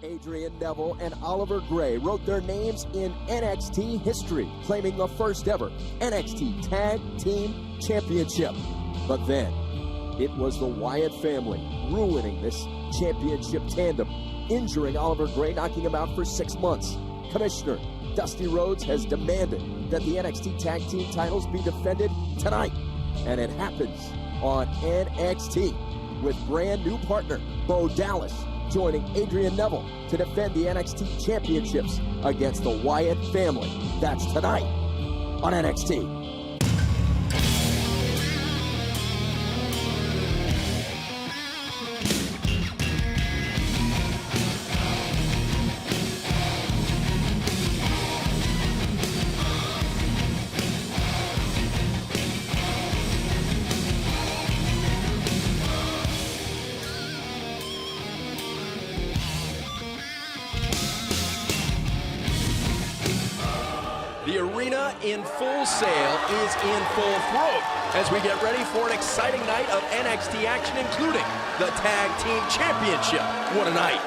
Adrian Neville and Oliver Gray wrote their names in NXT history, claiming the first ever NXT Tag Team Championship. But then, it was the Wyatt family ruining this championship tandem, injuring Oliver Gray, knocking him out for 6 months. Commissioner Dusty Rhodes has demanded that the NXT Tag Team titles be defended tonight. And it happens on NXT with brand new partner Bo Dallas joining Adrian Neville to defend the NXT championships against the Wyatt family. That's tonight on NXT. The arena in full sail is in full throat as we get ready for an exciting night of NXT action, including the Tag Team Championship. What a night.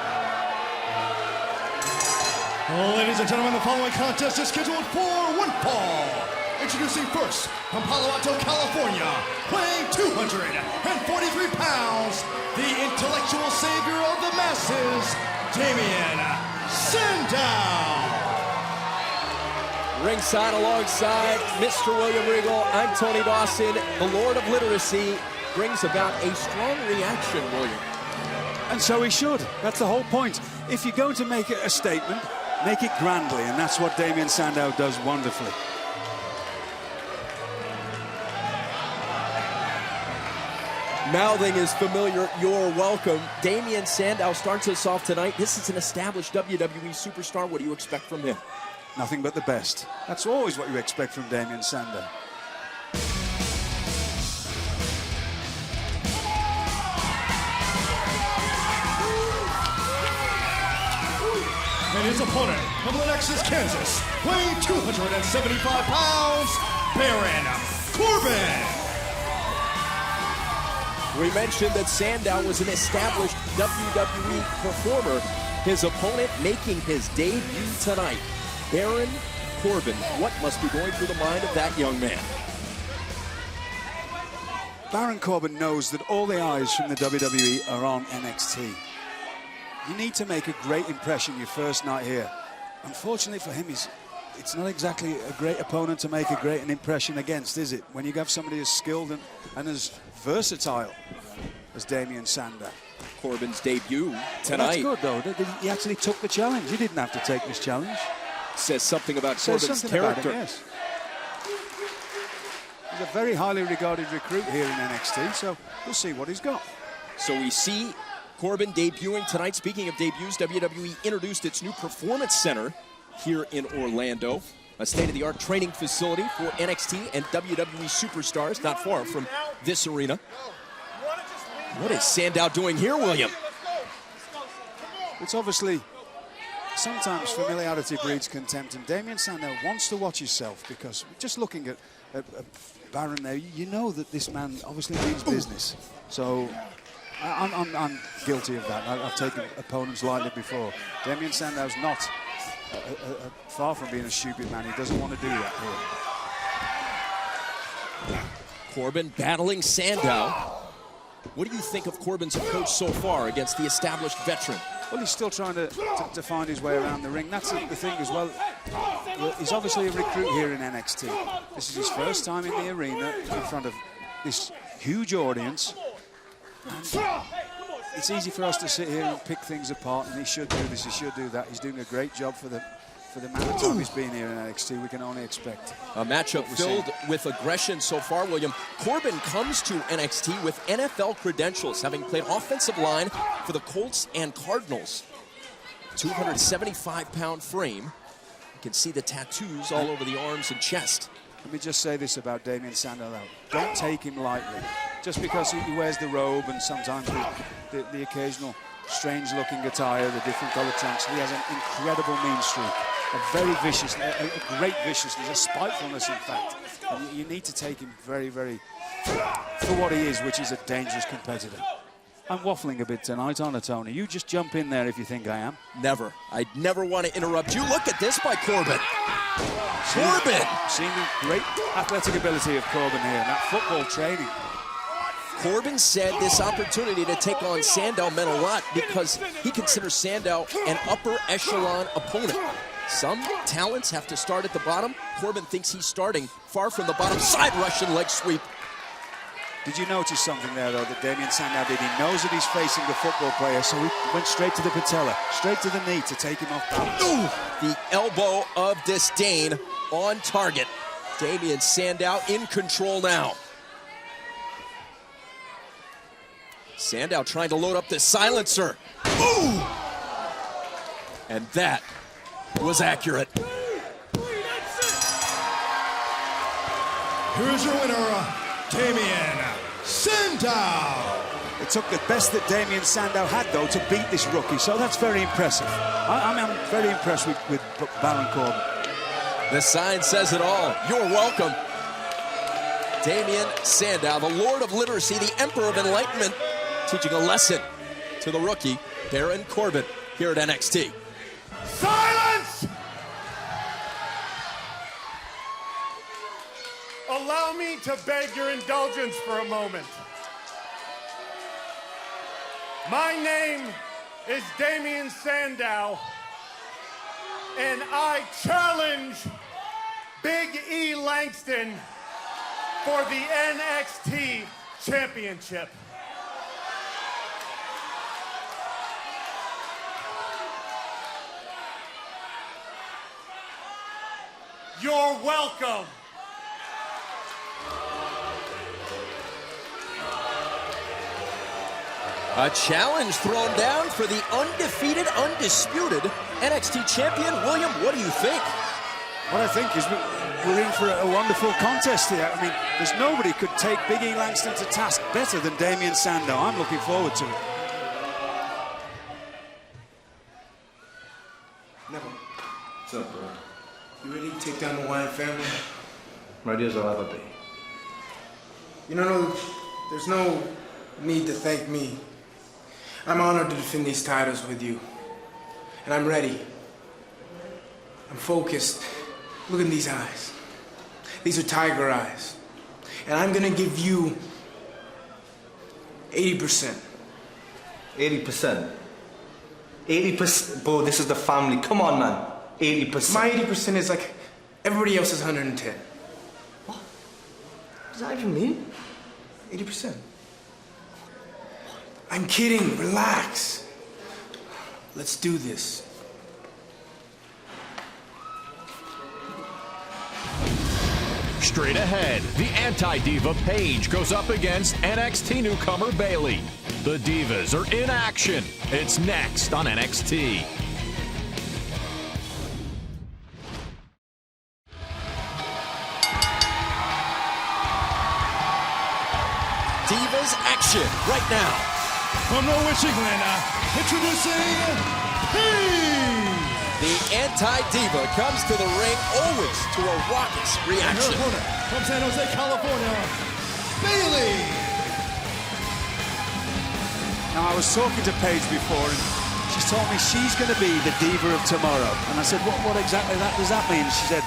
Ladies and gentlemen, the following contest is scheduled for one fall. Introducing first, from Palo Alto, California, weighing 243 pounds, the intellectual savior of the masses, Damien Sandow. Ringside alongside Mr. William Regal, I'm Tony Dawson. The Lord of Literacy brings about a strong reaction, William. And so he should. That's the whole point. If you're going to make it a statement, make it grandly, and that's what Damien Sandow does wonderfully. Mouthing is familiar, you're welcome. Damien Sandow starts us off tonight. This is an established WWE superstar. What do you expect from him? Nothing but the best. That's always what you expect from Damien Sandow. And his opponent from Lennoxus, Kansas, weighing 275 pounds, Baron Corbin. We mentioned that Sandow was an established WWE performer. His opponent making his debut tonight, Baron Corbin. What must be going through the mind of that young man? Baron Corbin knows that all the eyes from the WWE are on NXT. You need to make a great impression your first night here. Unfortunately for him, it's not exactly a great opponent to make a great impression against, is it? When you have somebody as skilled and as versatile as Damien Sandow. Corbin's debut tonight. Well, that's good, though. He actually took the challenge. He didn't have to take this challenge. Says something about Corbin's character. About him, yes. He's a very highly regarded recruit here in NXT, so we'll see what he's got. So we see Corbin debuting tonight. Speaking of debuts, WWE introduced its new Performance Center here in Orlando, a state-of-the-art training facility for NXT and WWE superstars, not far from this arena. What is Sandow doing here, William? It's obviously, sometimes familiarity breeds contempt, and Damien Sandow wants to watch himself, because just looking at Baron there, you know that this man obviously means business. So I'm guilty of that. I've taken opponents lightly before. Damien Sandow's not far from being a stupid man. He doesn't want to do that here. Corbin battling Sandow. What do you think of Corbin's approach so far against the established veteran? Well, he's still trying to find his way around the ring. That's the thing as well. He's obviously a recruit here in NXT. This is his first time in the arena in front of this huge audience. And it's easy for us to sit here and pick things apart, and he should do this, he should do that. He's doing a great job for the amount of time he's been here in NXT. We can only expect. A matchup filled with aggression so far, William. Corbin comes to NXT with NFL credentials, having played offensive line for the Colts and Cardinals. 275-pound frame. You can see the tattoos all over the arms and chest. Let me just say this about Damien Sandow, though. Don't take him lightly. Just because he wears the robe and sometimes the occasional strange-looking attire, the different color trunks, he has an incredible mean streak. A very vicious, a great viciousness, a spitefulness, in fact. And you need to take him very, very for what he is, which is a dangerous competitor. I'm waffling a bit tonight, aren't I, Tony? You just jump in there if you think I am. Never. I'd never want to interrupt you. Look at this by Corbin. Seeing the great athletic ability of Corbin here, and that football training. Corbin said this opportunity to take on Sandow meant a lot because he considers Sandow an upper echelon opponent. Some talents have to start at the bottom. Corbin thinks he's starting far from the bottom. Side Russian leg sweep. Did you notice something there, though, that Damien Sandow did? He knows that he's facing the football player, so he went straight to the patella, straight to the knee to take him off balance. Ooh, the elbow of disdain on target. Damien Sandow in control now. Sandow trying to load up the silencer. Ooh! And that was accurate. Here's your winner, Damien Sandow. It took the best that Damien Sandow had, though, to beat this rookie, so that's very impressive. I'm very impressed with Baron Corbin. The sign says it all. You're welcome. Damien Sandow, the Lord of Literacy, the Emperor of Enlightenment, teaching a lesson to the rookie, Baron Corbin, here at NXT. Silence! Allow me to beg your indulgence for a moment. My name is Damien Sandow, and I challenge Big E Langston for the NXT Championship. You're welcome. A challenge thrown down for the undefeated, undisputed NXT champion. William, what do you think? What I think is we're in for a wonderful contest here. I mean, there's nobody could take Big E Langston to task better than Damien Sandow. I'm looking forward to it. Never. What's up, bro? You ready to take down the Wyatt family? Ready as I'll ever be. You know, there's no need to thank me. I'm honored to defend these titles with you. And I'm ready. I'm focused. Look in these eyes. These are tiger eyes. And I'm gonna give you 80%. 80%? 80%? Bro, this is the family. Come on, man. 80%. My 80% is like everybody else's 110. What? Does that even mean? 80%. I'm kidding. Relax. Let's do this. Straight ahead, the anti-diva Paige goes up against NXT newcomer Bayley. The Divas are in action. It's next on NXT. Divas action right now. From Norwich, England, introducing Paige. The anti-diva comes to the ring always to a raucous And her reaction. opponent from San Jose, California, Bayley. Now, I was talking to Paige before, and she's told me she's going to be the diva of tomorrow. And I said, what exactly does that mean? She said,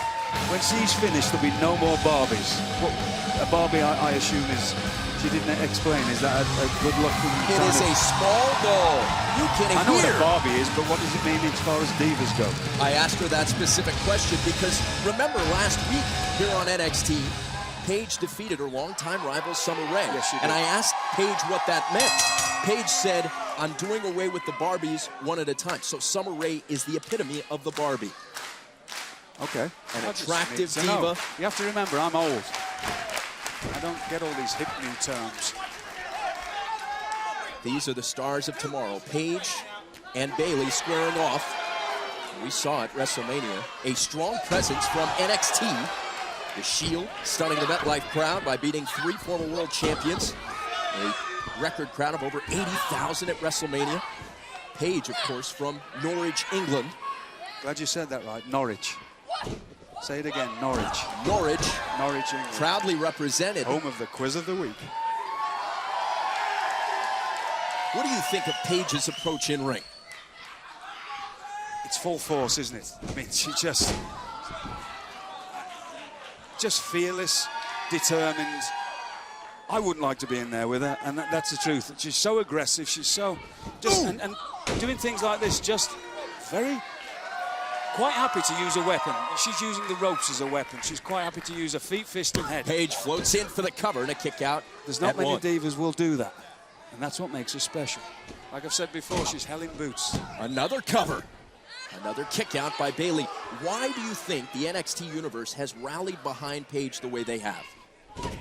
when she's finished, there'll be no more Barbies. What, a Barbie, I assume, is... She didn't explain. Is that a good-looking... It is a small doll. You can I know what hear. a Barbie is, but what does it mean as far as divas go? I asked her that specific question because remember last week here on NXT, Paige defeated her longtime rival Summer Rae. Yes, she did. And I asked Paige what that meant. Paige said, I'm doing away with the Barbies one at a time. So Summer Rae is the epitome of the Barbie. Okay. An I just attractive need to know. diva. You have to remember, I'm old. I don't get all these hip new terms. These are the stars of tomorrow. Paige and Bayley squaring off. We saw at WrestleMania a strong presence from NXT. The Shield stunning the MetLife crowd by beating 3 former world champions. A record crowd of over 80,000 at WrestleMania. Paige, of course, from Norwich, England. Glad you said that right. Norwich. Say it again. Norwich. Norwich, Norwich, England. proudly represented. Home of the quiz of the week. What do you think of Paige's approach in ring? It's full force, isn't it? I mean, she just fearless, determined. I wouldn't like to be in there with her, and that's the truth. She's so aggressive. She's so just and doing things like this. Just quite happy to use a weapon. She's using the ropes as a weapon. She's quite happy to use her feet, fist, and head. Paige floats in for the cover and a kick out. There's not many divas will do that, and that's what makes her special. Like I've said before, she's hell in boots. Another cover. Another kick out by Bayley. Why do you think the NXT universe has rallied behind Paige the way they have?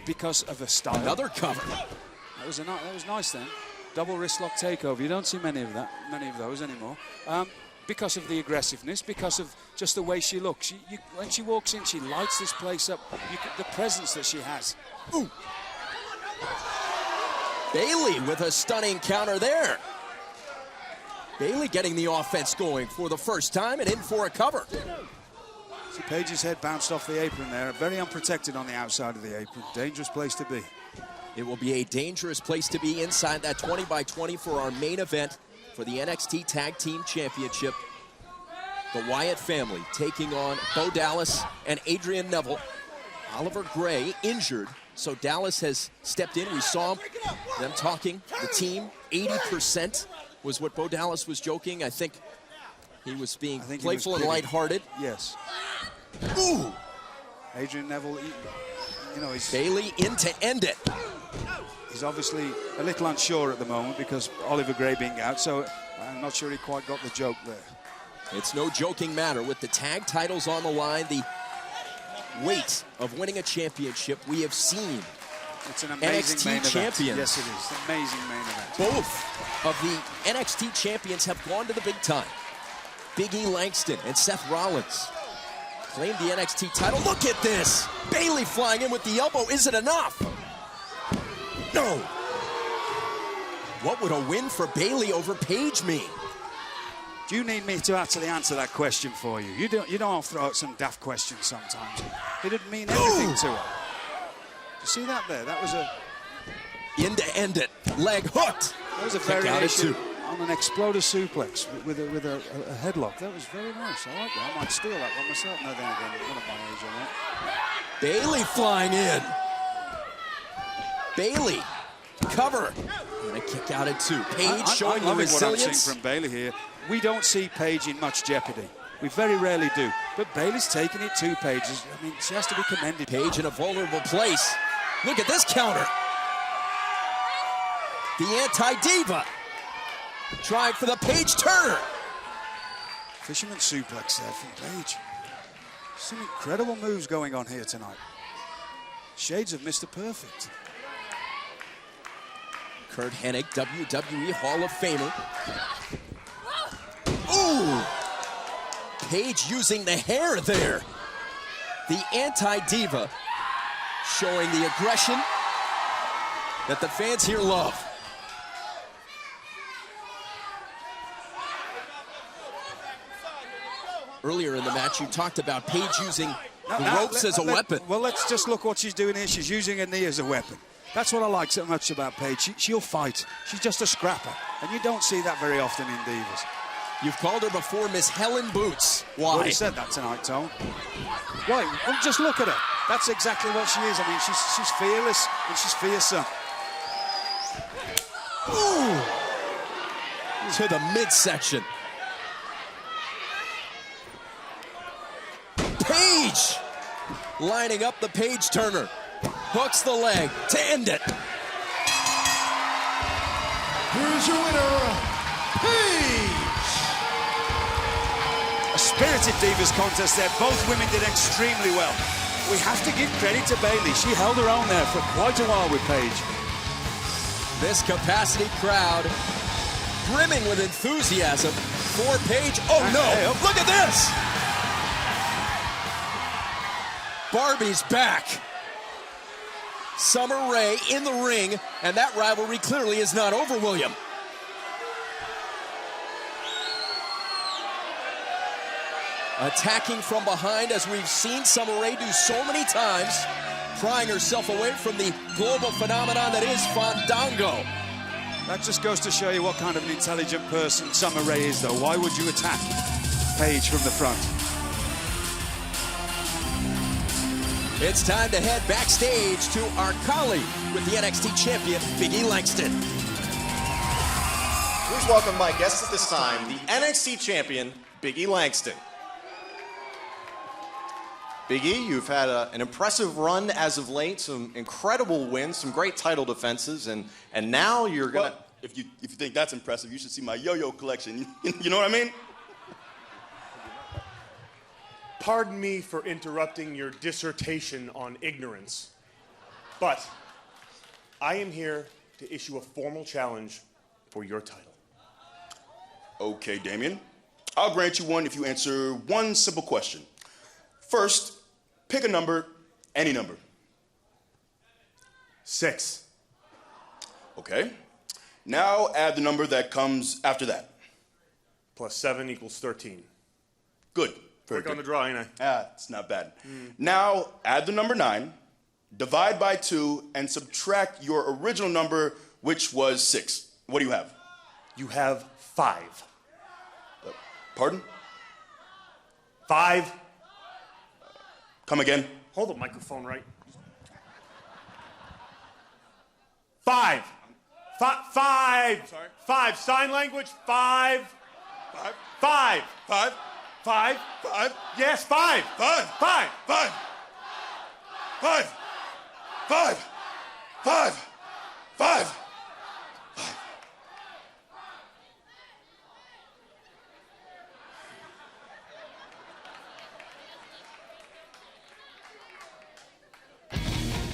Because of her style. Another cover. That was nice then. Double wrist lock takeover. You don't see many of those anymore. Because of the aggressiveness, because of just the way she looks. When she walks in, she lights this place up. The presence that she has. Ooh. Bayley with a stunning counter there. Bayley getting the offense going for the first time and in for a cover. See, Paige's head bounced off the apron there. Very unprotected on the outside of the apron. Dangerous place to be. It will be a dangerous place to be inside that 20x20 for our main event for the NXT Tag Team Championship. The Wyatt family taking on Bo Dallas and Adrian Neville. Oliver Gray injured, so Dallas has stepped in. We saw them talking. The team, 80% was what Bo Dallas was joking. I think he was being playful and lighthearted. Yes. Ooh! Adrian Neville, he's... Bayley in to end it. He's obviously a little unsure at the moment because Oliver Gray being out, so I'm not sure he quite got the joke there. It's no joking matter with the tag titles on the line, the weight of winning a championship. We have seen it's an amazing NXT main champions. Event. Yes, it is. An amazing main event. Both of the NXT champions have gone to the big time. Big E Langston and Seth Rollins claimed the NXT title. Look at this! Bayley flying in with the elbow. Is it enough? No! What would a win for Bayley over Paige mean? Do you need me to actually answer that question for you? You don't throw out some daft questions sometimes. It didn't mean everything to her. Did you see that there? That was a... In to end it. Leg hooked. That was a variation on an exploder suplex with a headlock. That was very nice. I like that. I might steal that one myself. No, then again, one of my age on that. Bayley flying in. Bayley, cover. And a kick out at two. Paige showing the resilience. What I'm seeing from Bayley here. We don't see Paige in much jeopardy. We very rarely do. But Bayley's taking it to Paige. I mean, she has to be commended. Paige in a vulnerable place. Look at this counter. The anti-diva. Trying for the Paige Turner. Fisherman suplex there from Paige. Some incredible moves going on here tonight. Shades of Mr. Perfect. Kurt Hennig, WWE Hall of Famer. Ooh! Paige using the hair there. The anti-diva showing the aggression that the fans here love. Earlier in the match, you talked about Paige using the ropes as a weapon. Well, let's just look what she's doing here. She's using her knee as a weapon. That's what I like so much about Paige. She'll fight. She's just a scrapper. And you don't see that very often in divas. You've called her before Miss Helen Boots. Why? Well, you said that tonight, Tom. Why? Well, just look at her. That's exactly what she is. I mean, she's fearless and she's fearsome. Ooh! To the midsection. Paige! Lining up the Paige Turner. Hooks the leg to end it. Here's your winner, Paige! A spirited Divas contest there. Both women did extremely well. We have to give credit to Bayley. She held her own there for quite a while with Paige. This capacity crowd brimming with enthusiasm for Paige. Oh no, look at this! Barbie's back. Summer Rae in the ring, and that rivalry clearly is not over, William. Attacking from behind, as we've seen Summer Rae do so many times, prying herself away from the global phenomenon that is Fandango. That just goes to show you what kind of an intelligent person Summer Rae is, though. Why would you attack Paige from the front? It's time to head backstage to our colleague with the NXT champion, Big E Langston. Please welcome my guest at this time, the NXT champion, Big E Langston. Big E, you've had an impressive run as of late, some incredible wins, some great title defenses, and now you're gonna... Well, if you think that's impressive, you should see my yo-yo collection. You know what I mean? Pardon me for interrupting your dissertation on ignorance, but I am here to issue a formal challenge for your title. Okay, Damien. I'll grant you one if you answer one simple question. First, pick a number, any number. 6. Okay. Now add the number that comes after that. Plus 7 equals 13. Good. Very Quick good. on the draw, ain't I? Ah, it's not bad. Now add the number 9, divide by 2, and subtract your original number, which was 6. What do you have? You have 5. Pardon? 5. Come again? Hold the microphone right. 5. 5. Sorry? 5. Sign language. 5. 5. 5. 5. 5. 5. Yes, 5. 5. 5. 5. 5. 5. 5. 5.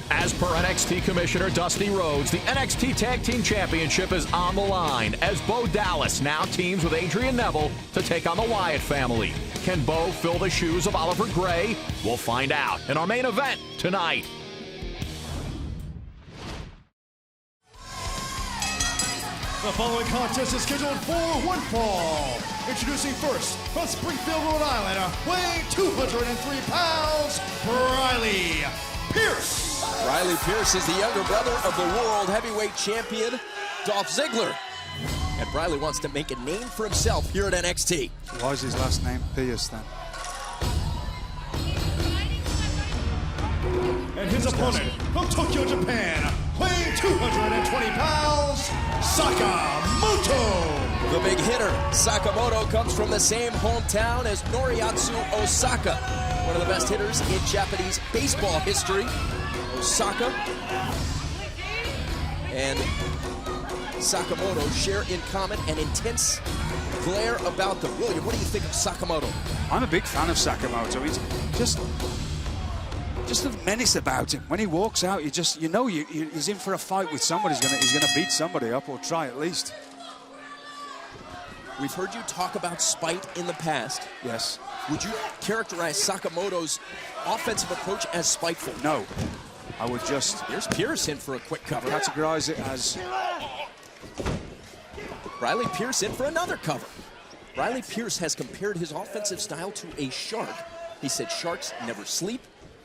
As per NXT Commissioner Dusty Rhodes, the NXT Tag Team Championship is on the line as Bo Dallas now teams with Adrian Neville to take on the Wyatt family. Can Bo fill the shoes of Oliver Gray? We'll find out in our main event tonight. The following contest is scheduled for one fall. Introducing first, from Springfield, Rhode Island, weighing 203 pounds, Riley Pierce. Riley Pierce is the younger brother of the World Heavyweight Champion, Dolph Ziggler. And Riley wants to make a name for himself here at NXT. Why is his last name Pierce, then? And his opponent, from Tokyo, Japan, weighing 220 pounds, Sakamoto. The big hitter, Sakamoto, comes from the same hometown as Noriatsu Osaka, one of the best hitters in Japanese baseball history. Osaka and Sakamoto share in common an intense glare about them. William, what do you think of Sakamoto? I'm a big fan of Sakamoto. He's just a menace about him. When he walks out, you know he's in for a fight with somebody. He's gonna beat somebody up, or try at least. We've heard you talk about spite in the past. Yes. Would you characterize Sakamoto's offensive approach as spiteful? No. I would just... Here's Pierce in for a quick cover. Categorize it as... Riley Pierce in for another cover. Riley Pierce has compared his offensive style to a shark. He said sharks never sleep.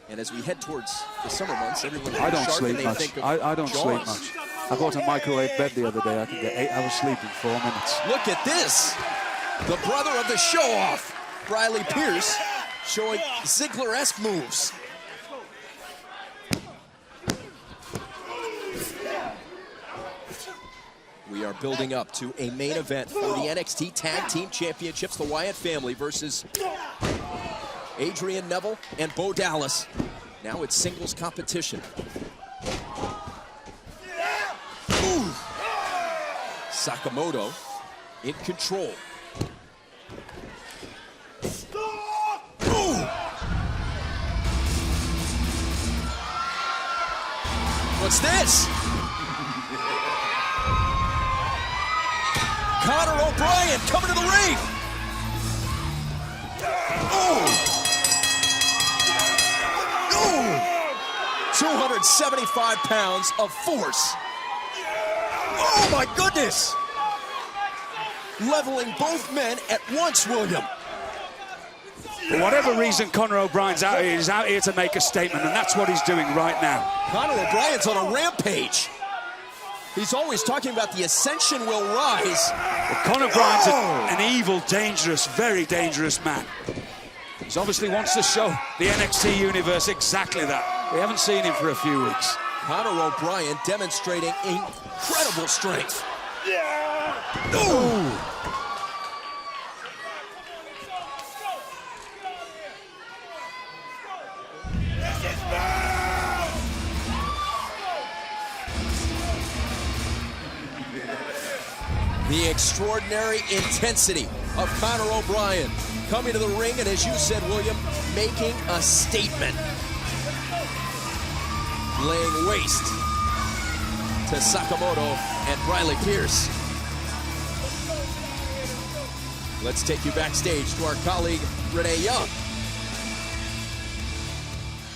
And as we head towards the summer months, everyone I don't shark sleep and they much. think of I don't Jaws. sleep much. I bought a microwave bed the other day. I can get 8 hours sleep in 4 minutes. Look at this. The brother of the show-off, Riley Pierce, showing Ziggler-esque moves. We are building up to a main event for the NXT Tag Team Championships, the Wyatt family versus Adrian Neville and Bo Dallas. Now it's singles competition. Ooh. Sakamoto in control. Ooh. What's this? Conor O'Brien coming to the ring. Ooh. Ooh. 275 pounds of force. Oh my goodness. Leveling both men at once, William. For whatever reason, Conor O'Brien's out here. He's out here to make a statement, and that's what he's doing right now. Conor O'Brien's on a rampage. He's always talking about the ascension will rise. Well, Conor Bryan's an evil, dangerous, very dangerous man. He obviously wants to show the NXT universe exactly that. We haven't seen him for a few weeks. Conor O'Brien demonstrating incredible strength. Ooh. The extraordinary intensity of Conor O'Brien coming to the ring, and as you said, William, making a statement. Laying waste to Sakamoto and Briley Pierce. Let's take you backstage to our colleague, Renee Young.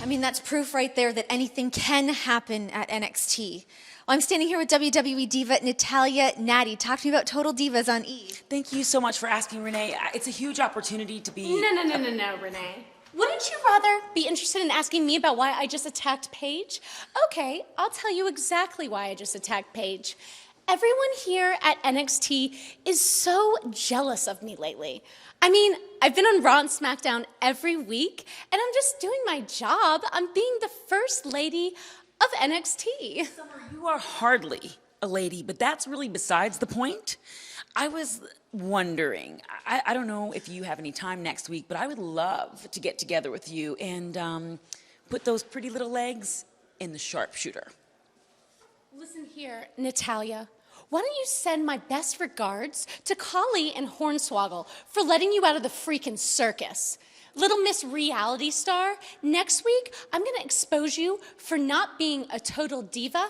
I mean, that's proof right there that anything can happen at NXT. I'm standing here with WWE Diva Natalya Natty. Talk to me about Total Divas on E! Thank you so much for asking, Renee. It's a huge opportunity to be... No, Renee. Wouldn't you rather be interested in asking me about why I just attacked Paige? Okay, I'll tell you exactly why I just attacked Paige. Everyone here at NXT is so jealous of me lately. I mean, I've been on Raw and SmackDown every week, and I'm just doing my job. I'm being the first lady of NXT. Summer, you are hardly a lady, but that's really besides the point. I was wondering, I don't know if you have any time next week, but I would love to get together with you and put those pretty little legs in the sharpshooter. Listen here, Natalya. Why don't you send my best regards to Kali and Hornswoggle for letting you out of the freaking circus? Little Miss Reality Star, next week I'm gonna expose you for not being a total diva,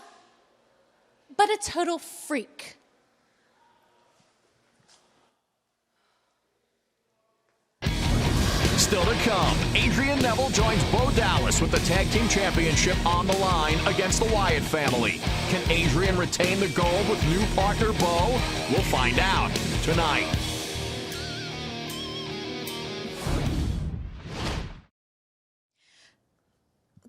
but a total freak. Still to come, Adrian Neville joins Bo Dallas with the Tag Team Championship on the line against the Wyatt family. Can Adrian retain the gold with new partner Bo? We'll find out tonight.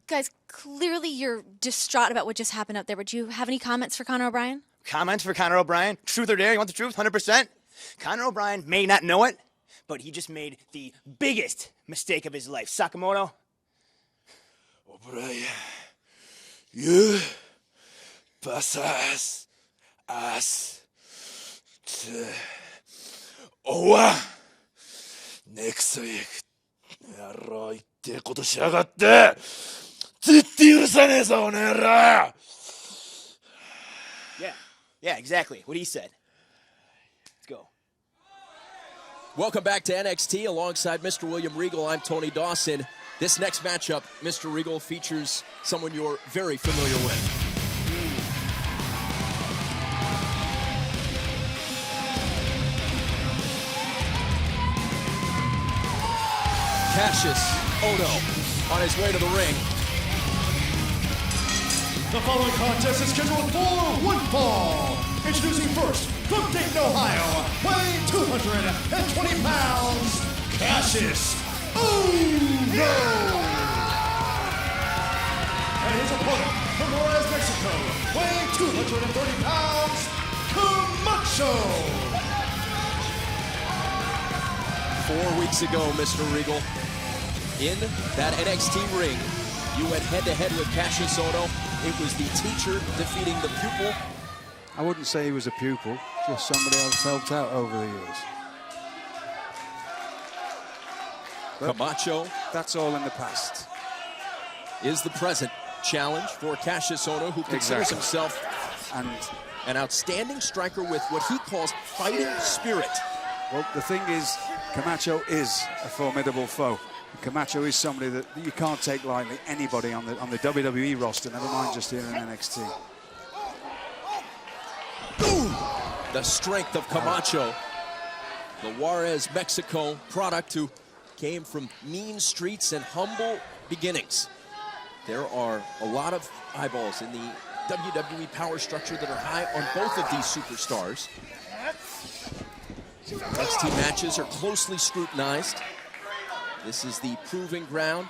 Guys, clearly you're distraught about what just happened up there. Would you have any comments for Conor O'Brien? Comments for Conor O'Brien? Truth or dare? You want the truth? 100%? Conor O'Brien may not know it, but he just made the biggest mistake of his life. Sakamoto? O'Brien, you pasas as to Owa. Next week, やろう言ってことしやがって。絶対許さねえぞ、おねえら。Yeah, exactly. What he said. Let's go. Welcome back to NXT alongside Mr. William Regal. I'm Tony Dawson. This next matchup, Mr. Regal, features someone you're very familiar with. Cassius Ohno on his way to the ring. The following contest is scheduled for one fall. Introducing first, from Dayton, Ohio, weighing 220 pounds, Cassius Ohno. And his opponent, from Juarez, Mexico, weighing 230 pounds, Camacho. 4 weeks ago, Mr. Regal, in that NXT ring, you went head-to-head with Cassius Ohno. It was the teacher defeating the pupil. I wouldn't say he was a pupil, just somebody I've helped out over the years. But Camacho. That's all in the past. Is the present challenge for Cassius Ohno, who considers himself an outstanding striker with what he calls fighting spirit. Well, the thing is, Camacho is a formidable foe. Camacho is somebody that you can't take lightly. Anybody on the WWE roster, never mind just here in NXT. The strength of Camacho, the Juarez, Mexico product who came from mean streets and humble beginnings. There are a lot of eyeballs in the WWE power structure that are high on both of these superstars. NXT matches are closely scrutinized. This is the proving ground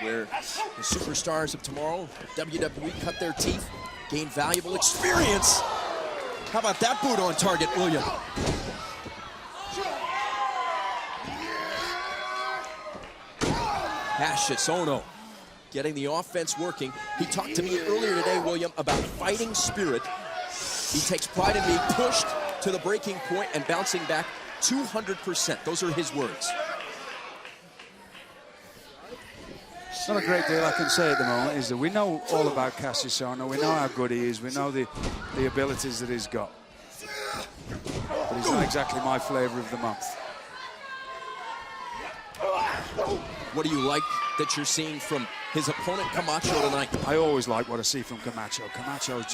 where the superstars of tomorrow, WWE, cut their teeth, gain valuable experience. How about that boot on target, William? Cassius Ohno getting the offense working. He talked to me earlier today, William, about fighting spirit. He takes pride in being pushed to the breaking point and bouncing back 200%. Those are his words. It's not a great deal I can say at the moment, is that we know all about Cassius Ohno. We know how good he is. We know the abilities that he's got. But he's not exactly my flavor of the month. What do you like that you're seeing from his opponent, Camacho, tonight? I always like what I see from Camacho. Camacho is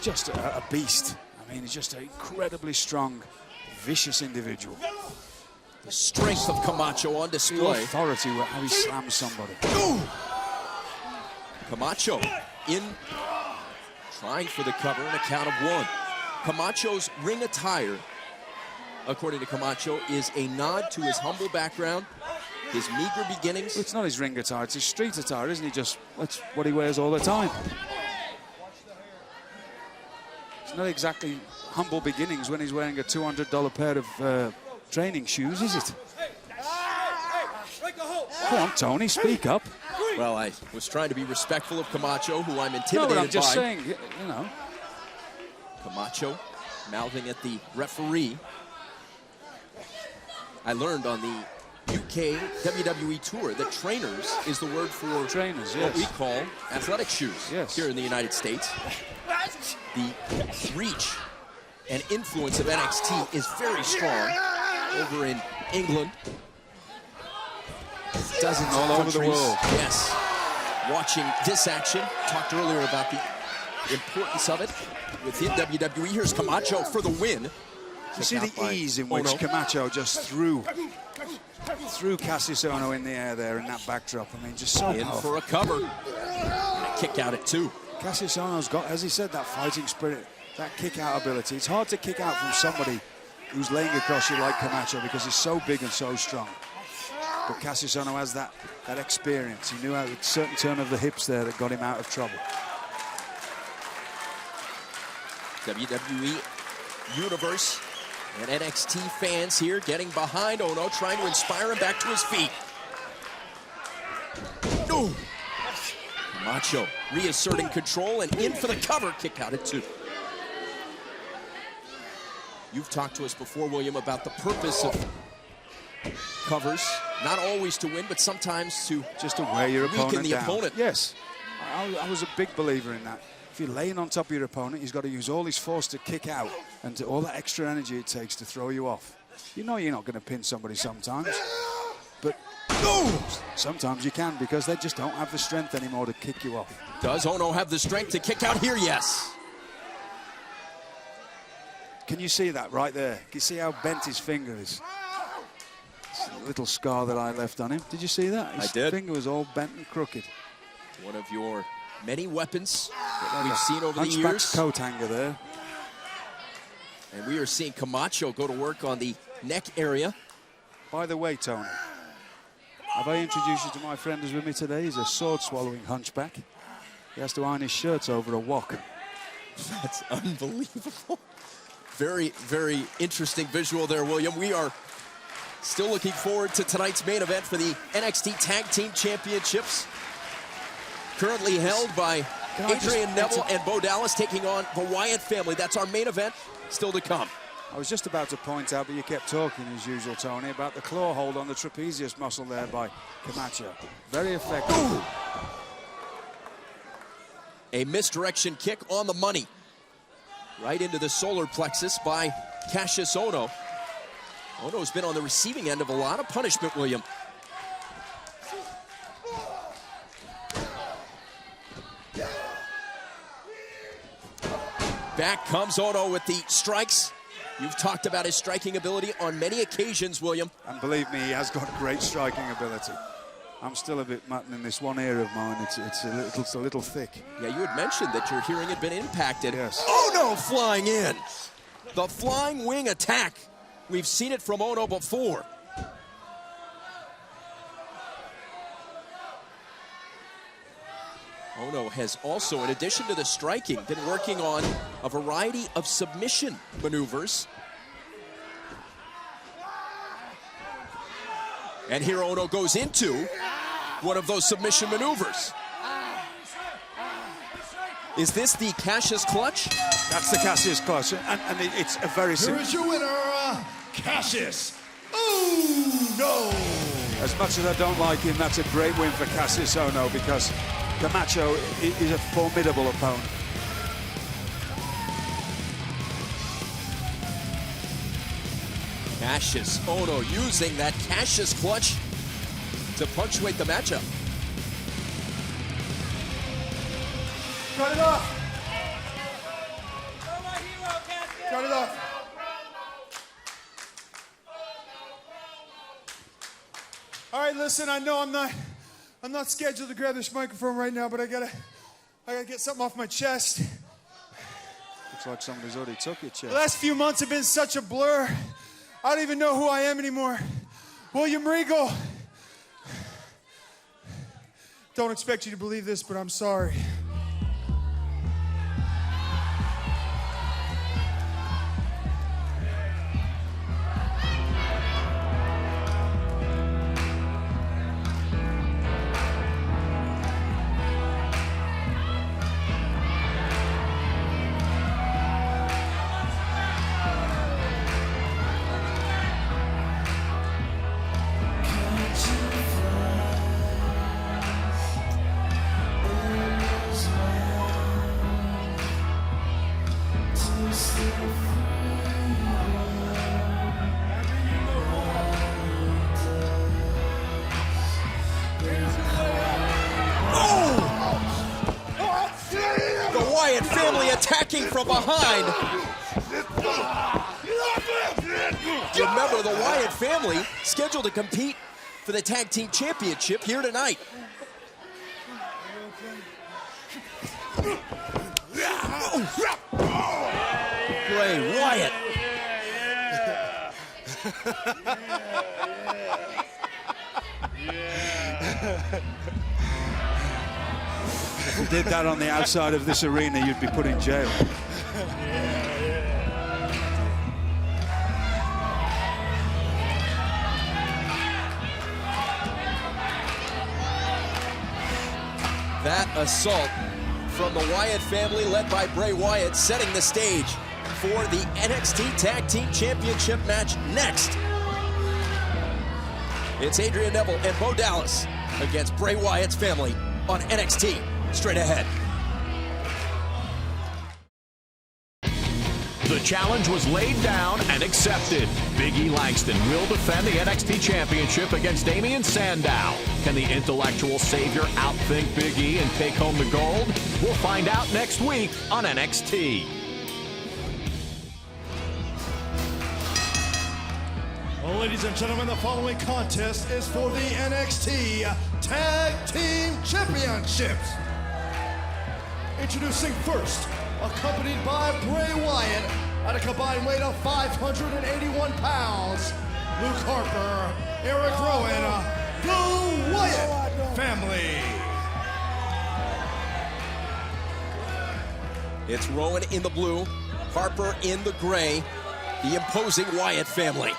just a beast. I mean, he's just an incredibly strong, vicious individual. The strength of Camacho on display. The authority with how he slams somebody. Ooh. Camacho in, trying for the cover in a count of 1. Camacho's ring attire, according to Camacho, is a nod to his humble background, his meager beginnings. It's not his ring attire, it's his street attire, isn't he? Just, that's what he wears all the time. It's not exactly humble beginnings when he's wearing a $200 pair of training shoes, is it? Come on, Tony, speak up. Well, I was trying to be respectful of Camacho, who I'm intimidated by. No, but I'm just saying, you know. Camacho mouthing at the referee. I learned on the UK WWE tour that trainers is the word for trainers, what we call athletic shoes here in the United States. The reach and influence of NXT is very strong over in England. Dozens all of over the countries. world. Yes. Watching this action, talked earlier about the importance of it within WWE. Here's Camacho for the win. You see the ease in which Camacho just threw Cassius Ohno in the air there in that backdrop. I mean, just so in powerful. for a cover. And a kick out at 2. Cassius Ohno's got, as he said, that fighting spirit, that kick-out ability. It's hard to kick out from somebody who's laying across you like Camacho because he's so big and so strong. But Cassius Ohno has that experience. He knew how a certain turn of the hips there that got him out of trouble. WWE Universe and NXT fans here getting behind Ohno, trying to inspire him back to his feet. Ooh. Camacho reasserting control and in for the cover. Kick out at 2. You've talked to us before, William, about the purpose of covers. Not always to win, but sometimes to just to wear your weaken opponent the down. opponent. Yes, I was a big believer in that. If you're laying on top of your opponent, he's got to use all his force to kick out and all that extra energy it takes to throw you off. You know you're not going to pin somebody sometimes, but sometimes you can because they just don't have the strength anymore to kick you off. Does Ohno have the strength to kick out here? Yes. Can you see that right there? Can you see how bent his finger is? It's a little scar that I left on him. Did you see that? His finger was all bent and crooked. One of your many weapons that we've seen over the Hunchback's years. coat hanger there. And we are seeing Camacho go to work on the neck area. By the way, Tony, have I introduced you to my friend who's with me today? He's a sword-swallowing hunchback. He has to iron his shirts over a wok. That's unbelievable. Very, very interesting visual there, William. We are still looking forward to tonight's main event for the NXT Tag Team Championships. Currently held by Adrian Neville and Bo Dallas taking on the Wyatt family. That's our main event, still to come. I was just about to point out, but you kept talking as usual, Tony, about the claw hold on the trapezius muscle there by Camacho. Very effective. Ooh. A misdirection kick on the money. Right into the solar plexus by Cassius Ohno. Ohno's been on the receiving end of a lot of punishment, William. Back comes Ohno with the strikes. You've talked about his striking ability on many occasions, William. And believe me, he has got great striking ability. I'm still a bit mutton in this one ear of mine. It's a little thick. Yeah, you had mentioned that your hearing had been impacted. Yes. Ohno flying in. The flying wing attack. We've seen it from Ohno before. Ono has also, in addition to the striking, been working on a variety of submission maneuvers. And here Ono goes into one of those submission maneuvers. Is this the Cassius clutch? That's the Cassius clutch, and it's a very Here is your winner, Cassius. Oh, no! As much as I don't like him, that's a great win for Cassius Ono because Camacho is a formidable opponent. Cassius Ono using that Cassius clutch to punctuate the matchup. Cut it off! Cut it off! All right, listen, I know I'm not scheduled to grab this microphone right now, but I gotta get something off my chest. Looks like somebody's already took your chest. The last few months have been such a blur. I don't even know who I am anymore. William Regal. Don't expect you to believe this, but I'm sorry. Attacking from behind. Remember, the Wyatt family scheduled to compete for the Tag Team Championship here tonight. Bray Wyatt. If you did that on the outside of this arena, you'd be put in jail. That assault from the Wyatt family, led by Bray Wyatt, setting the stage for the NXT Tag Team Championship match next. It's Adrian Neville and Bo Dallas against Bray Wyatt's family on NXT. Straight ahead. The challenge was laid down and accepted. Big E Langston will defend the NXT Championship against Damien Sandow. Can the intellectual savior outthink Big E and take home the gold? We'll find out next week on NXT. Well, ladies and gentlemen, the following contest is for the NXT Tag Team Championships. Introducing first, accompanied by Bray Wyatt at a combined weight of 581 pounds, Luke Harper, Eric Rowan, the Wyatt family. It's Rowan in the blue, Harper in the gray, the imposing Wyatt family.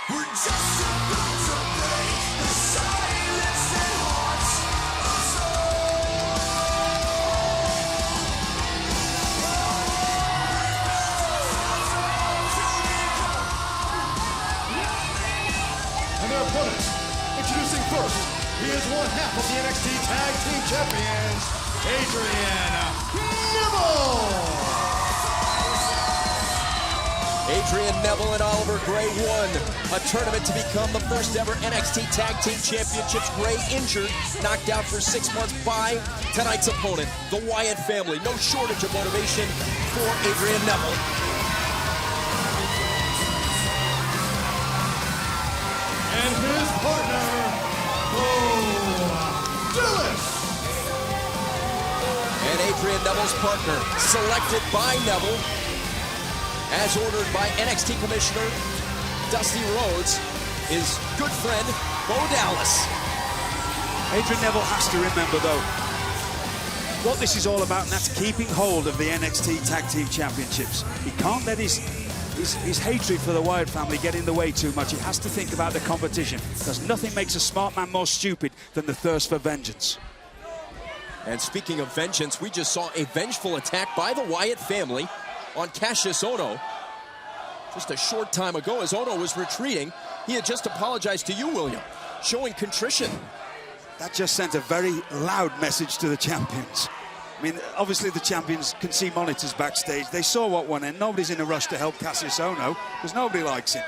We're just about to break the silence that haunts us And their opponents, introducing first, he is one half of the NXT Tag Team Champions, Adrian Neville. Adrian Neville and Oliver Gray won a tournament to become the first ever NXT Tag Team Championships. Gray injured, knocked out for 6 months by tonight's opponent, the Wyatt family. No shortage of motivation for Adrian Neville. And his partner, Bo Dallas. And Adrian Neville's partner, selected by Neville, as ordered by NXT Commissioner Dusty Rhodes, his good friend, Bo Dallas. Adrian Neville has to remember, though, what this is all about, and that's keeping hold of the NXT Tag Team Championships. He can't let his hatred for the Wyatt family get in the way too much. He has to think about the competition, because nothing makes a smart man more stupid than the thirst for vengeance. And speaking of vengeance, we just saw a vengeful attack by the Wyatt family on Cassius Ohno. Just a short time ago, as Ohno was retreating, he had just apologized to you, William, showing contrition. That just sent a very loud message to the champions. I mean, obviously the champions can see monitors backstage. They saw what went in. Nobody's in a rush to help Cassius Ohno, because nobody likes him.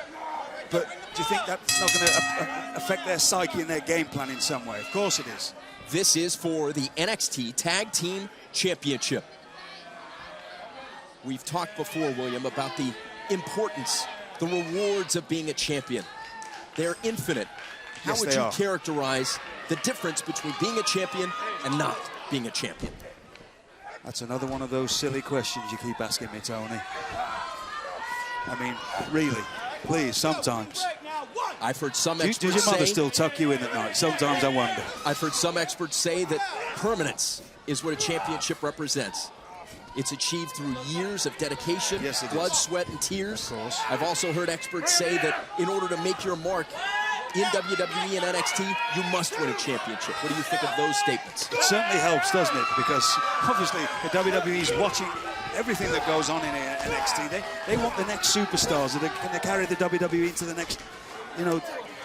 But do you think that's not going to affect their psyche and their game plan in some way? Of course it is. This is for the NXT Tag Team Championship. We've talked before, William, about the importance, the rewards of being a champion. They're infinite. How Yes, would they you are. characterize the difference between being a champion and not being a champion? That's another one of those silly questions you keep asking me, Tony. I mean, really, please, sometimes. I've heard some Does experts your mother say... still tuck you in at night? Sometimes I wonder. I've heard some experts say that permanence is what a championship represents. It's achieved through years of dedication, blood, sweat, and tears. Of course. I've also heard experts say that in order to make your mark in WWE and NXT, you must win a championship. What do you think of those statements? It certainly helps, doesn't it? Because obviously the WWE is watching everything that goes on in NXT. They want the next superstars that are going to carry the WWE into the next,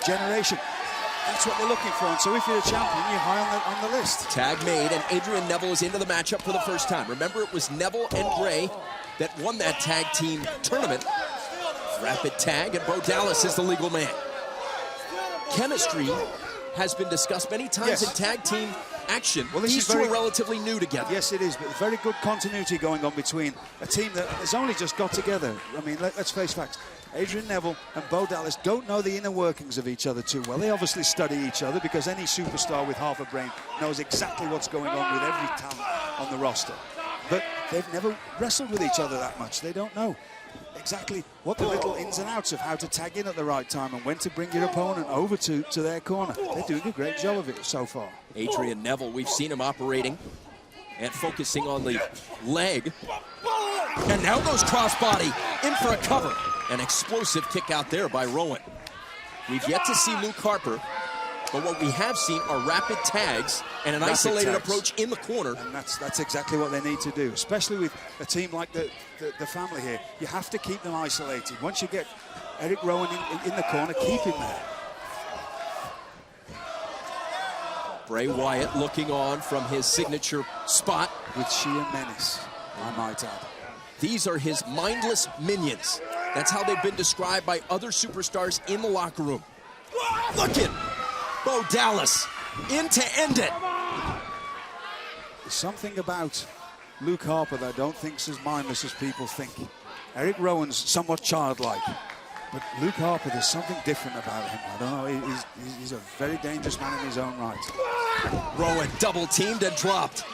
generation. That's what they're looking for. And so if you're a champion, you're high on the list. Tag made, and Adrian Neville is into the matchup for the first time. Remember, it was Neville and Gray that won that tag team tournament. Rapid tag, and Bo Dallas is the legal man. Chemistry has been discussed many times in tag team action. Well, this These is two very, are relatively new together. Yes, it is, but very good continuity going on between a team that has only just got together. I mean, let's face facts. Adrian Neville and Bo Dallas don't know the inner workings of each other too well. They obviously study each other, because any superstar with half a brain knows exactly what's going on with every talent on the roster. But they've never wrestled with each other that much. They don't know exactly what the little ins and outs of how to tag in at the right time and when to bring your opponent over to their corner. They're doing a great job of it so far. Adrian Neville, we've seen him operating and focusing on the leg. And now goes crossbody in for a cover. An explosive kick out there by Rowan. We've yet to see Luke Harper, but what we have seen are rapid tags and an isolated approach in the corner. And that's exactly what they need to do, especially with a team like the family here. You have to keep them isolated. Once you get Eric Rowan in the corner, keep him there. Bray Wyatt looking on from his signature spot. With sheer menace, I might add. These are his mindless minions. That's how they've been described by other superstars in the locker room. Look at Bo Dallas in to end it. There's something about Luke Harper that I don't think is as mindless as people think. Eric Rowan's somewhat childlike, but Luke Harper, there's something different about him. I don't know, he's a very dangerous man in his own right. Rowan double teamed and dropped.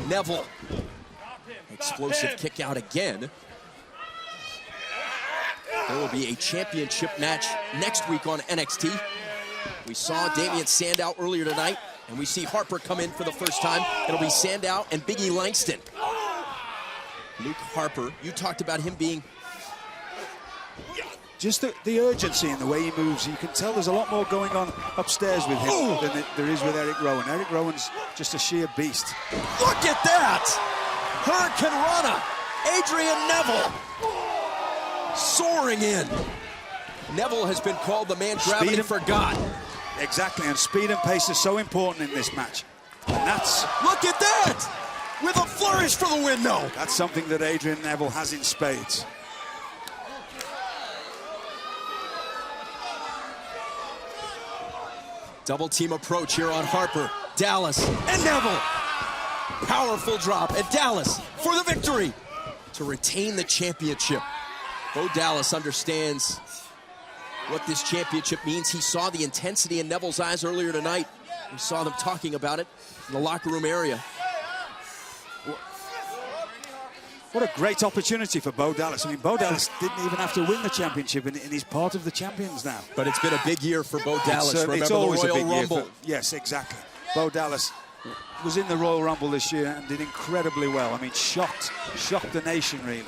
Neville. Explosive kick out again. There will be a championship match next week on NXT. We saw Damian Sandow earlier tonight, and we see Harper come in for the first time. It'll be Sandow and Big E Langston. Luke Harper, you talked about him being... Just the urgency in the way he moves. You can tell there's a lot more going on upstairs with him than there is with Eric Rowan. Eric Rowan's just a sheer beast. Look at that! Hurricane Rana, Adrian Neville, soaring in. Neville has been called the man gravity forgot. Exactly, and speed and pace is so important in this match. And that's... Look at that! With a flourish for the win, no. That's something that Adrian Neville has in spades. Double team approach here on Harper, Dallas, and Neville. Powerful drop, and Dallas for the victory to retain the championship. Bo Dallas understands what this championship means. He saw the intensity in Neville's eyes earlier tonight. We saw them talking about it in the locker room area. What a great opportunity for Bo Dallas. I mean, Bo Dallas didn't even have to win the championship, and he's part of the champions now. But it's been a big year for Bo Dallas. It's Remember always the Royal a big Rumble. year yes, exactly. Bo Dallas was in the Royal Rumble this year and did incredibly well. I mean, shocked the nation, really.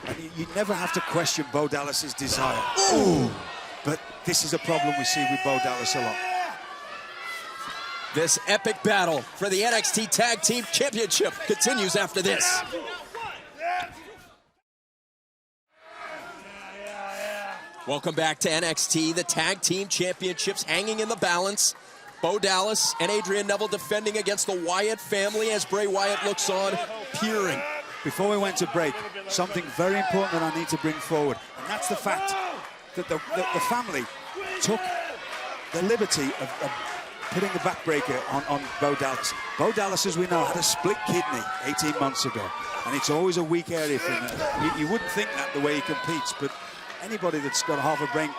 And you never have to question Bo Dallas's desire. Ooh. But this is a problem we see with Bo Dallas a lot. This epic battle for the NXT Tag Team Championship continues after this. Welcome back to NXT. The Tag Team Championships hanging in the balance. Bo Dallas and Adrian Neville defending against the Wyatt family as Bray Wyatt looks on, peering. Before we went to break, something very important that I need to bring forward, and that's the fact that the family took the liberty of putting the backbreaker on Bo Dallas. Bo Dallas, as we know, had a split kidney 18 months ago, and it's always a weak area for him. You wouldn't think that the way he competes, but anybody that's got half a brain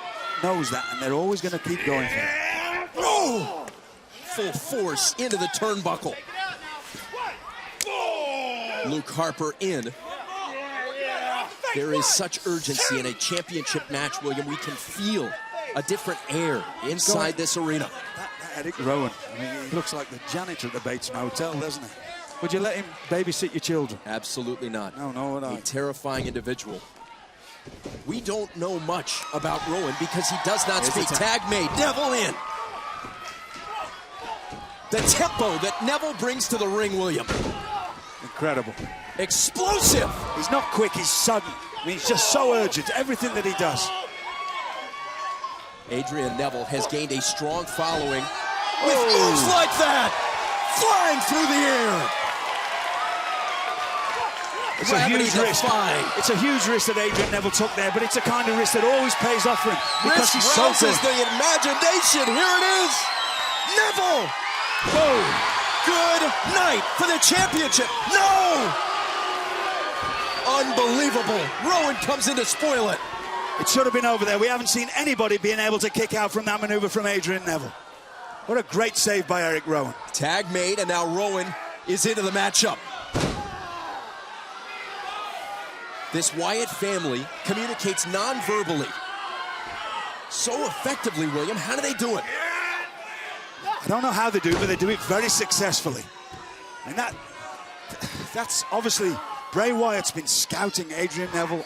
knows that, and they're always going to keep going for it. Oh! Full force into the turnbuckle. Luke Harper in. There is such urgency in a championship match, William. We can feel a different air inside this arena. That Eric Rowan, I mean, he looks like the janitor at the Bates Motel, doesn't he? Would you let him babysit your children? Absolutely not. No, no, would I. A terrifying individual. We don't know much about Rowan because he does not speak. Tag made. Neville in. The tempo that Neville brings to the ring, William. Incredible. Explosive. He's not quick, he's sudden. I mean, he's just so urgent, everything that he does. Adrian Neville has gained a strong following with moves like that. Flying through the air. It's a huge risk. It's a huge risk that Adrian Neville took there, but it's a kind of risk that always pays off for him because he's so good. The imagination. Here it is. Neville. Whoa. Good night for the championship. No! Unbelievable. Rowan comes in to spoil it. It should have been over there. We haven't seen anybody being able to kick out from that maneuver from Adrian Neville. What a great save by Eric Rowan. Tag made, and now Rowan is into the matchup. This Wyatt family communicates non-verbally so effectively, William. How do they do it? I don't know how they do it, but they do it very successfully. And that's obviously, Bray Wyatt's been scouting Adrian Neville.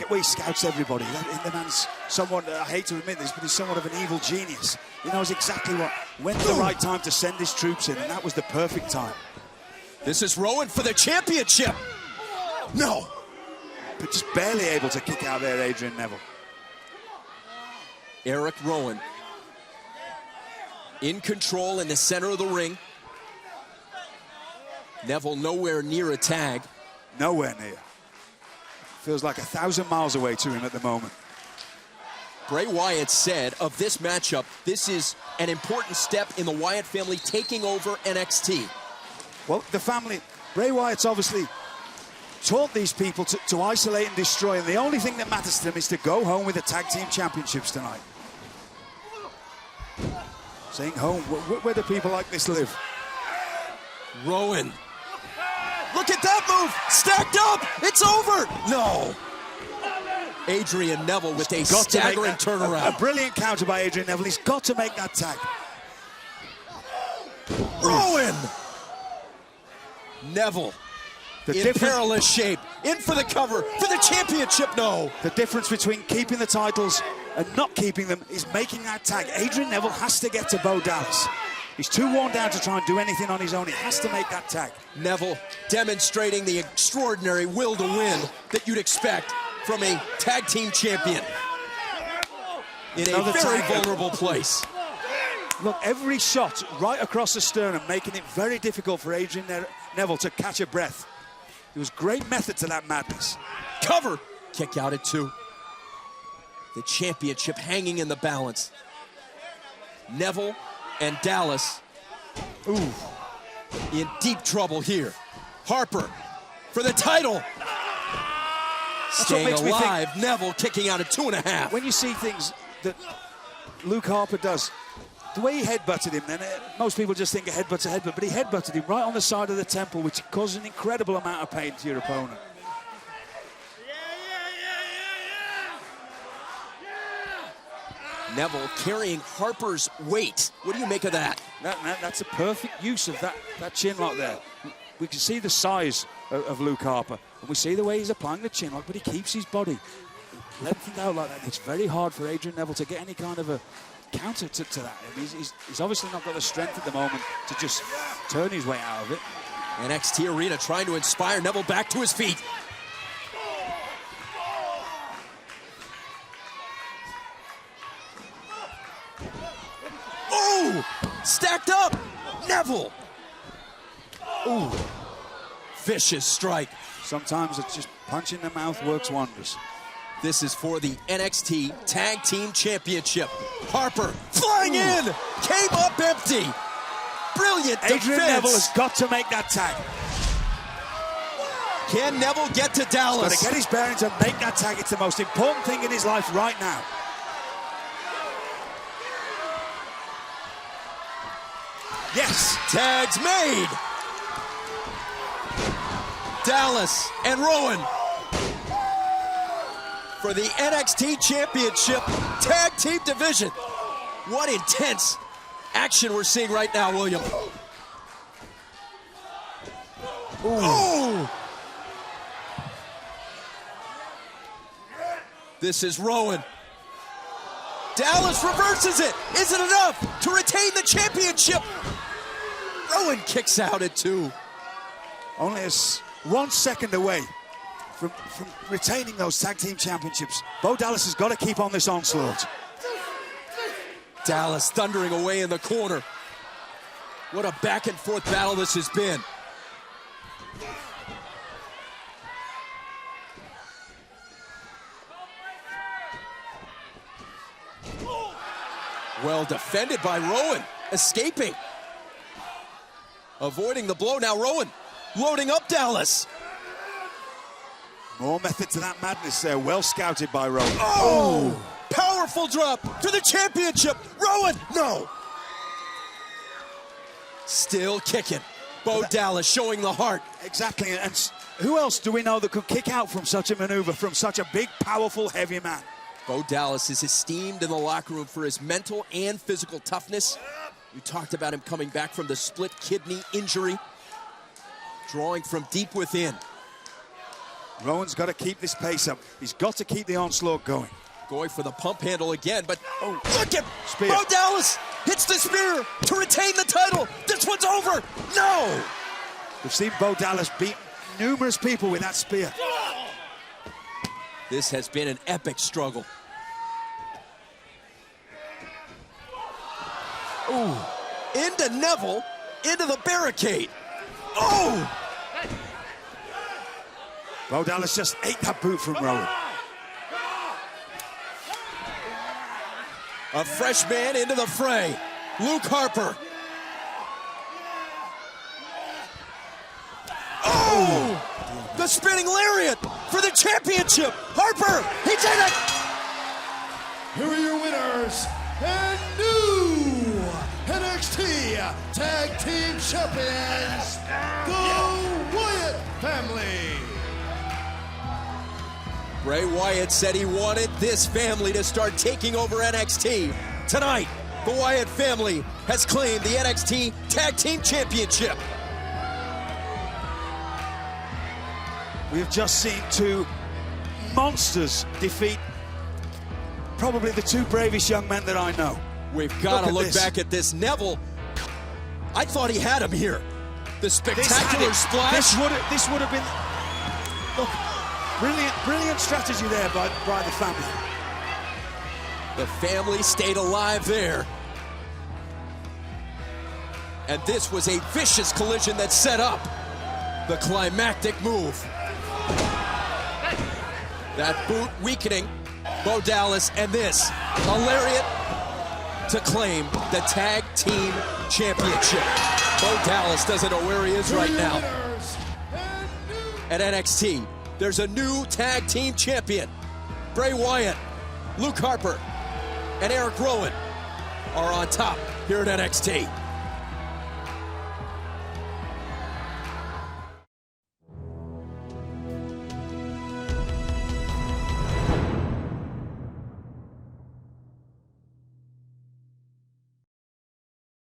Well, he scouts everybody. The man's somewhat, I hate to admit this, but he's somewhat of an evil genius. He knows exactly when's the right time to send his troops in, and that was the perfect time. This is Rowan for the championship. No. But just barely able to kick out there, Adrian Neville. Eric Rowan in control in the center of the ring. Neville nowhere near a tag. Nowhere near. Feels like 1,000 miles away to him at the moment. Bray Wyatt said of this matchup, this is an important step in the Wyatt family taking over NXT. Well, the family, Bray Wyatt's obviously taught these people to isolate and destroy, and the only thing that matters to them is to go home with the tag team championships tonight. Saying home, where do people like this live? Rowan. Look at that move! Stacked up! It's over! No! Adrian Neville with a staggering turnaround. A brilliant counter by Adrian Neville. He's got to make that tag. Rowan! Neville in perilous shape. In for the cover. For the championship, no! The difference between keeping the titles and not keeping them is making that tag. Adrian Neville has to get to Bo Dallas. He's too worn down to try and do anything on his own. He has to make that tag. Neville demonstrating the extraordinary will to win that you'd expect from a tag team champion in a very vulnerable place. Look, every shot right across the sternum, making it very difficult for Adrian Neville to catch a breath. There was great method to that madness. Cover! Kick out at 2. The championship hanging in the balance. Neville and Dallas, in deep trouble here. Harper for the title. Staying alive, Neville kicking out at 2.5. When you see things that Luke Harper does, the way he headbutted him, then most people just think a headbutt's a headbutt, but he headbutted him right on the side of the temple, which causes an incredible amount of pain to your opponent. Neville carrying Harper's weight. What do you make of that? That's a perfect use of that chin lock there. We can see the size of Luke Harper, and we see the way he's applying the chin lock, but he keeps his body lengthened out like that. It's very hard for Adrian Neville to get any kind of a counter to that. And he's obviously not got the strength at the moment to just turn his way out of it. NXT Arena trying to inspire Neville back to his feet. Oh! Stacked up! Neville! Ooh. Vicious strike. Sometimes it's just punch in the mouth works wonders. This is for the NXT Tag Team Championship. Harper flying in! Came up empty! Brilliant defense! Adrian Neville has got to make that tag. Can Neville get to Dallas? He's got to get his bearings and make that tag. It's the most important thing in his life right now. Yes! Tags made! Dallas and Rowan for the NXT Championship Tag Team Division. What intense action we're seeing right now, William. Ooh. This is Rowan. Dallas reverses it. Is it enough to retain the championship? Rowan kicks out at 2. Only 1 second away from retaining those tag team championships. Bo Dallas has got to keep on this onslaught. Dallas thundering away in the corner. What a back and forth battle this has been. Well defended by Rowan, escaping. Avoiding the blow. Now Rowan loading up Dallas. More method to that madness there. Well scouted by Rowan. Oh! Powerful drop for the championship. Rowan, no. Still kicking. Bo Dallas showing the heart. Exactly. And who else do we know that could kick out from such a maneuver, from such a big, powerful, heavy man? Bo Dallas is esteemed in the locker room for his mental and physical toughness. We talked about him coming back from the split kidney injury, drawing from deep within. Rowan's got to keep this pace up. He's got to keep the onslaught going. Going for the pump handle again, but look at spear. Bo Dallas hits the spear to retain the title. This one's over. No! We've seen Bo Dallas beat numerous people with that spear. This has been an epic struggle. Ooh, into Neville, into the barricade. Oh! Bo Dallas just ate that boot from Rowan. A fresh man into the fray. Luke Harper. Oh! The spinning lariat for the championship. Harper, he did it! Here are your winners and new NXT Tag Team Champions, the Wyatt family. Bray Wyatt said he wanted this family to start taking over NXT. Tonight, the Wyatt family has claimed the NXT Tag Team Championship. We have just seen two monsters defeat probably the two bravest young men that I know. We've got to look back at this. Neville, I thought he had him here. The spectacular splash. This would have been... Look, brilliant strategy there by the family. The family stayed alive there. And this was a vicious collision that set up the climactic move. That boot weakening Bo Dallas, and this, a lariat to claim the Tag Team Championship. Bo Dallas doesn't know where he is right now. At NXT, there's a new Tag Team Champion. Bray Wyatt, Luke Harper, and Eric Rowan are on top here at NXT.